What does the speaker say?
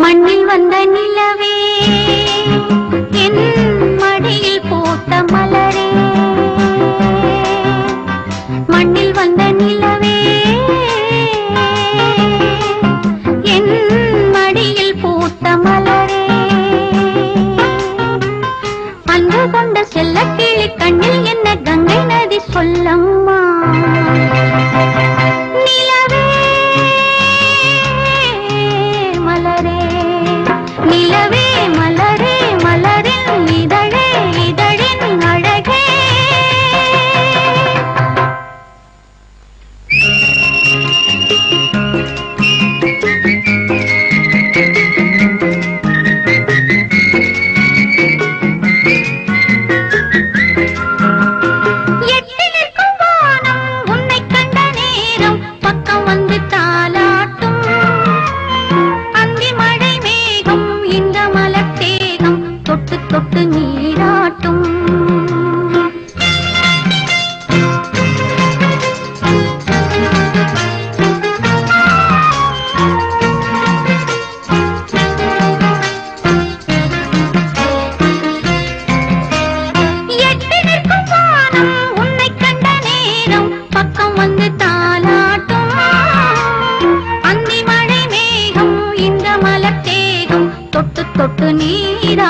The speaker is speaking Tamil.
மண்ணில் வந்த நிலவே என் மடியில் போட்ட மலரே, மண்ணில் வந்த நிலவே என் மடியில் போட்ட மலரே, அன்பு கொண்ட செல்ல கிளி கண்ணில் என்ன கங்கை நதி சொல்லம்மா. நிலவே மலரே நிலவே மலரே மலரின் இதழே இதழின் அழகே. எட்டி நிற்கும் வானம் உன்னை கண்ட நேரம் பக்கம் வந்து தாலாட்டும், அந்தி மழை மேகம் இந்த மலர் தேகம் தொட்டு தொட்டு நீராட்டும். எட்டி நிற்கும் வானம் உன்னை கண்ட நேரம் பக்கம் வந்து தாலாட்டும், அந்தி மழை மேகம் இந்த மலர் தேகம் தொட்டு தொட்டு நீராட்டும்.